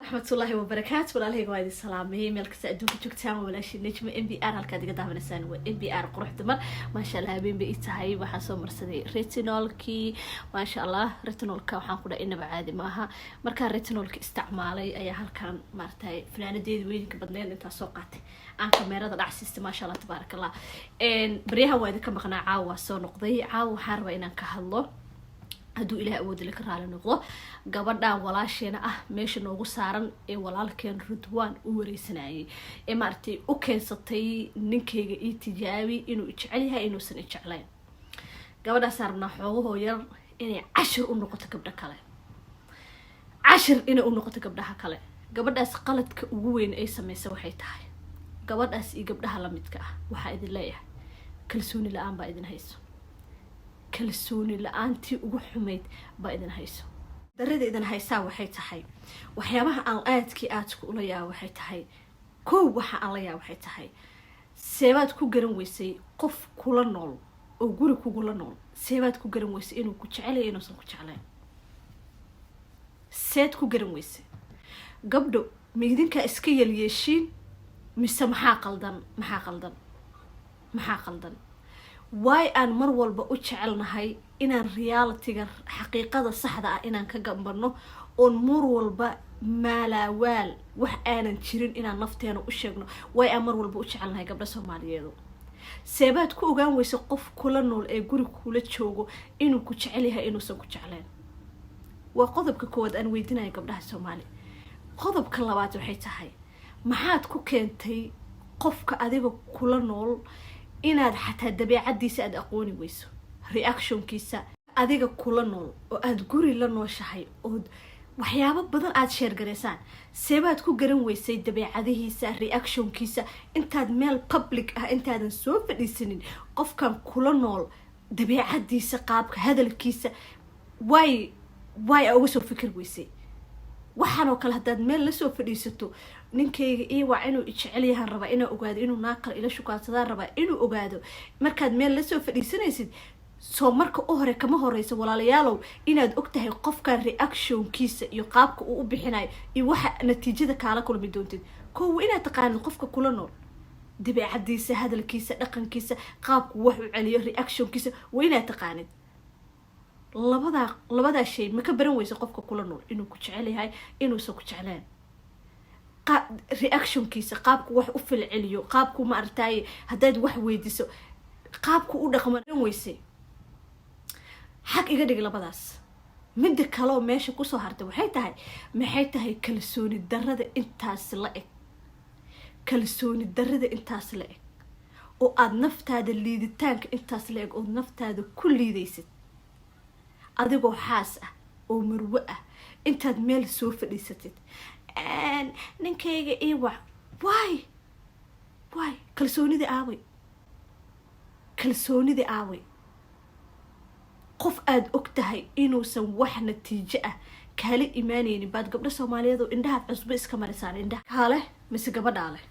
ورحمة الله وبركاته ولا هيك وايد السلام هي ملك سأدوك جوكتان ولا شيء نجم MBR هالكاد قدام من السنة MBR قروح دمر ما شاء الله بين بيتها هاي وحاسو مرسدي ريتينولكي ما شاء الله ريتينولكا وحان قولا إنه بعادي معها مركان ريتينولكي استعمالي أي هالكان مارتاي فلانة ديد وينك بدلين انتا سوقاتي عن كاميرا العسيست ما شاء الله تبارك الله إن بريها وايد كم قناة عاوة سو نقضي عاوة حاربة إنان كهالله هدو إلى أود لك رالي نقضه قبضنا walaasheena ah meesha noogu saaran ee walaalkeen Ridwaan u wareysanaayay ee maartay u keensatay ninkeyga ii tijaabi inuu jecel yahay inuusan jeclayn gabadha saarna xoogahoo yar inay 10 u noqoto gabdha kale 10 inay u noqoto gabdhaha kale gabadhaas qaladka ugu weyn ay sameysay waxay tahay gabadhaas iyo gabdhaha la midka ah waxa idin leeyahay kalsooni la'aan baa idin hayso kalsooni la'aantii ugu xumeyd baa idin hayso darada idan haysaa waxay tahay waxyaabaha aan aadku ula yaa waxay tahay waxa aan la yaa waxay tahay seebaad ku garan weysay qof kula nool oo guri kugula nool seebaad ku garan weysay inuu ku jecel yahay inuusan ku jeclayn seed ku garan weysay gabdho miidinka iska yeeshiin mise maxaa qaldan waay aan mar walba u jecelnahay inaan reality-ga xaqiiqada saxda ah inaan ka gambano oo mar walba maalawaal wax aanan jirin inaan nafteena u sheegno waay aan mar walba u jecelnahay gabdha Soomaaliyeed seebaad ku ogaan weyso qof kula nool ee guri kula joogo inuu ku jecel yahay inuusan ku jeclayn waa qodobka koowaad aan weydiinayo gabdhaha Soomaali qodobka labaad waxay tahay maxaad ku keentay qofka adiga kula nool inaad xataa dabeecadiisa aad aqooni weyso reactionkiisa adiga kula nool oo aad guri la nooshahay oo waxyaabo badan aad share gareysaan seebaad ku garan weysay dabeecadihiisa reactionkiisa intaad meel public ah intaadan soo fadhiisanin qofkan kula nool dabeecadiisa qaabka hadalkiisa way uga soo fikir weysay waxaan oo kale hadaad meel la soo fadhiisato ninkeyga waa inuu jecel yahay raba inuu ogaado inuu naaqal ila shukaansadaan raba inuu ogaado markaad meel la soo fadhiisanaysid soo marka u hore kama horeysa walaalayaalow inaad ogtahay qofkan reactionkiisa iyo qaabka uu u bixinayo iyo waxa natiijada kala kulmi doontid inaad taqaanid qofka kula nool dabeecadiisa hadalkiisa dhaqankiisa qaabku wax u celiyo reactionkiisa waa inaad taqaanid labada shay ma ka baran weyso qofka kula nool inuu ku jecel yahay inuusan ku jeclaan reactionkiisa qaabku wax u falceliyo qaabku ma artay hadaad wax weydiiso qaabku u dhaqman weysay xaq iga dhig labadaas mid kale oo meesha ku soo hartay maxay tahay kalsooni darrada intaas la eg kalsooni darrada intaas la eg oo aad naftaada liiditaanka intaas la eg oo naftaada ku liidaysid adigoo xaas ah oo marwo ah intaad meel soo fadhiisatid ninkeyga why kalsoonida aaway qof aad ogtahay inuusan wax natiijo ah kala iimaanaynin baad gabdha Soomaaliyeed oo indhaha cusub iska marisaan indhaha kale mise gabadha leh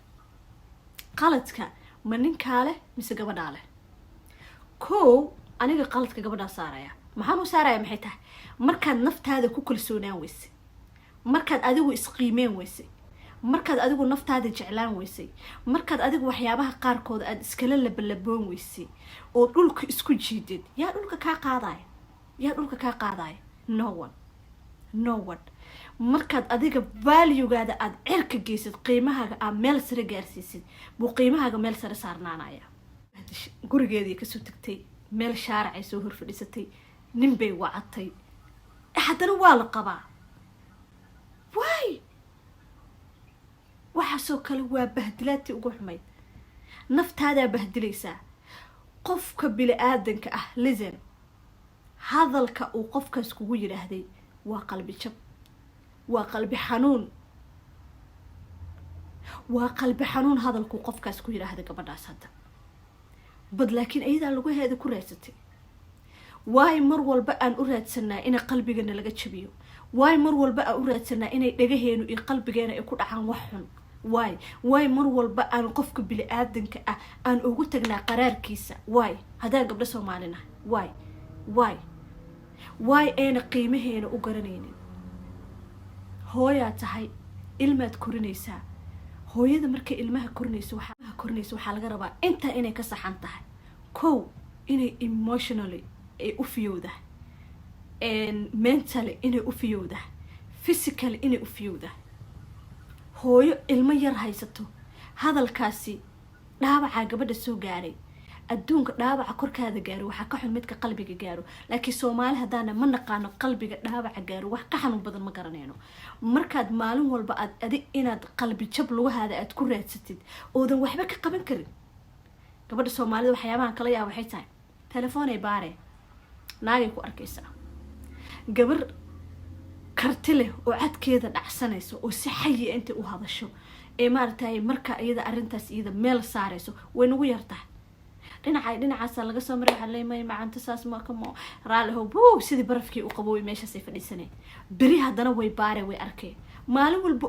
qaladka ma ninka leh mise gabadha leh aniga qaladka gabadha saaraya maxaan u saaraya maxay tahay markaad naftaada ku kalsoonaan weysay markaad adigu isqiimeen weysay markaad adigu naftaada jeclaan weysay markaad adigu waxyaabaha qaarkood aad iskala labalaboon weysay oo dhulka isku jiidid yaa dhulka ka qaadaya no one markaad adiga value-gaada aad cirka geysid qiimahaaga aad meel sare gaarsiisid buu qiimahaaga meel sare saarnaanaya gurigeedii ka soo tagtay meel shaaric ay soo horfadhisatay nin bay wacatay haddana waa la qabaa waxaasoo kale waa bahdilaadtii ugu xumayd naftaadaa bahdilaysaa qofka bini'aadanka ah listen hadalka uu qofkaas kugu yidhaahday waa qalbi jab waa qalbi xanuun hadalkuu qofkaas ku yidhaahday gabadhaas hadda bad laakiin ayadaa lagu heeda ku raadsatay waay mar walba aan u raadsanaa in qalbigana laga jabiyo waay mar walba aan u raadsanaa inay dhagaheenu iyo qalbigeena ay ku dhacaan wax xun waay mar walba aan qofka bini'aadanka ah aan ugu tagnaa qaraarkiisa hadaan gabdha Soomaalina waay ayna qiimaheena u garanaynin hooyaa tahay ilmaad korinaysaa hooyada markay ilmaha korinayso waxaa laga rabaa intaa inay ka saxan tahay kow inay emotionally ay u fiyowdahay mentally inay u fiyowdahay physically inay u fiyowdahay hooyo ilmo yar haysato hadalkaasi dhaawaca gabadha soo gaaray adduunka dhaawaca korkaada gaaro waxaa ka xun midka qalbiga gaaro laakiin Soomaali hadaana ma naqaano qalbiga dhaawaca gaaro wax ka xanuun badan ma garanayno markaad maalin walba aad inaad qalbi jab lugahaada aad ku raadsatid oodan waxba ka qaban karin gabadha Soomaalida waxyaabahan kala yaab waxay tahay telefoon ay baare naagay ku arkaysaa gabar karti leh oo cadkeeda dhacsanayso oo si xayi inta u hadasho ee maartay marka iyada arintaas iyada meel saarayso way nagu yartahay dhinacaas laga soo maray waxa leeyahay maanta saas ma kamo raalaho buu sidii barafkii u qabooy meeshaas ay fadhiisanay bari hadana way baare way arkay maalin walba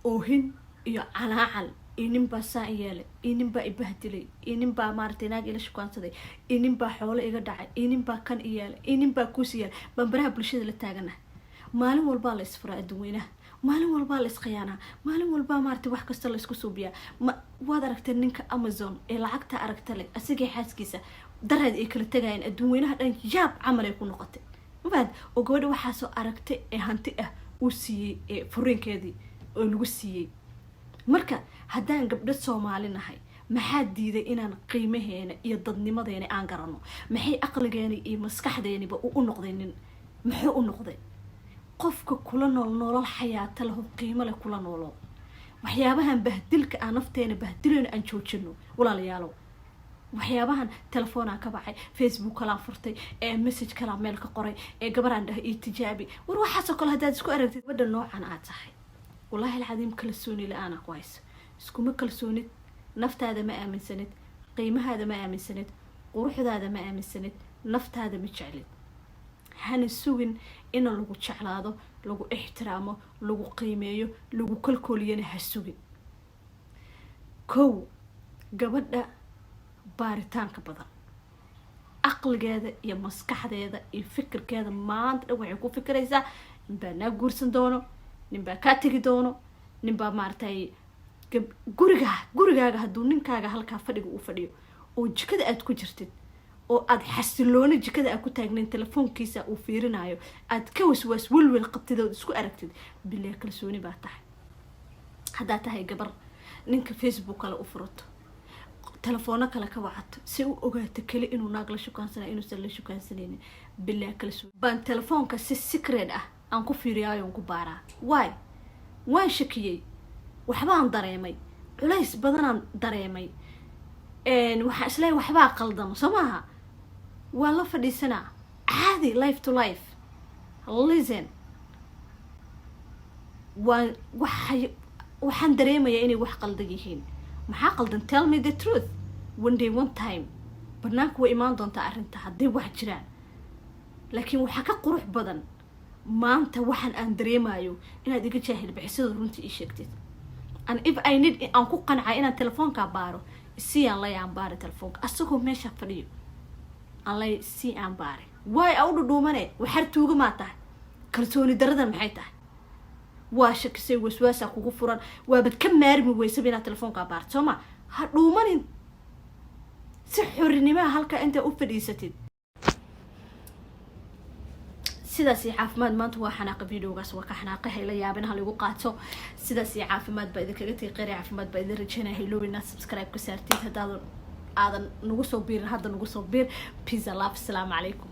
oohin iyo calaacal ininba saa yeelay ininba ibahdilay ininba maartay naag ila shukaansaday ininba xoolo iga dhacay ininba kan yeelay ininba kuusiyay bambaraha bulshada la taagana maalin walba la isfuraa adduunyada maalin walba la isqiyaana maalin walba maartay wax kasta la isku suubiya waad aragtay ninka Amazon ee lacagta aragtay asigay xaaskiisa darad ay kala tagayeen adduunyada dhan yaab camal ay ku noqotay waad oo gabadha waxa soo aragtay ee hanti ah uu siiyay furiinkeedii oo lagu siiyay marka hadaan gabdho Soomaali nahay maxaa diiday inaan qiimaheena iyo dadnimadeena aan garano maxay aqligeena iyo maskaxdeena u noqdeen maxay u noqdeen qofka kula nool xayaata lahu qiimo leh kula noolo waxyaabahan bahdilka aan nafteena bahdilayno aan joojino walaalayaalo waxyaabahan telefoon aan ka baxay Facebook kala furtay message kala meel ka qoray gabaraan dhahay tijaabi war waxa kale hadaad isku aragtid wada noocan aad tahay wallahi alcadiim kalsooni la'aan ku hayso iskuma kalsoonid naftaada ma aaminsanid qiimahaada ma aaminsanid quruxdaada ma aaminsanid naftaada ma jeclid hana sugin in lagu jeclaado lagu ixtiraamo lagu qiimeeyo lagu kalkooliyana ha sugin kow gabadha baaritaanka badan aqligeeda iyo maskaxdeeda iyo fikirkeeda maanta waxay ku fikiraysaa inba na guursan doono ninba ka tagi doono ninba maartay gurigaaga haduu ninkaaga halka fadhiga u fadhiyo oo jikada aad ku jirtid oo aad xasiloona jikada aad ku taagnayn telefoonkiisa uu fiirinayo aad ka waswaas walwal qabtid oo isku aragtid bilaa kalsooni baa tahay hadaa tahay gabar ninka Facebook kala u furato telefoona kala ka wacato si uu ogaato kale inuu naag la shukaansanay inuu la shukaansanaynin bilaa kalsooni baan telefoonka si secret ah aan ku fiiriyo aan ku baaraa waan shakiyay waxbaan dareemay culays badan aan dareemay waxa isla waxba qaldan Soomaha wala fadhiisana caadi life to life listen waxaan dareemaya inay wax qaldan yihiin maxaa qaldan tell me the truth one day one time banaanku way imaan doontaa arinta hadii wax jiraan laakiin waxa ka qurux badan maanta waxaan aan dareemayo inaad iga jaahil bixisada runtii ii sheegtid and if I need aan ku qancay inaan telefoonka baaro si aan la yaan baaro telefoonka asagoo meesha fadhiyo aan la si aan baare way au dhudhuumane waxar tuuga ma tahay kalsooni darada maxay tahay waa shakisay waswaasa kugu furan waa bad ka maarmi weysa inaad telefoonka baarto Sooma ha dhuumanin si xornimo halka inta u fadhiisatid sidaasi caafimaad maanta waa xanaaq videogaas waa ka xanaaqay la yaabinaha lagu qaato sidaasi caafimaad baa idinkaga tiiqeeray caafimaad baa idin rajaynahay ilowina subscribe ka saartid hadaadan nagu soo biir hadda nagu soo biir peace love assalamu alaykum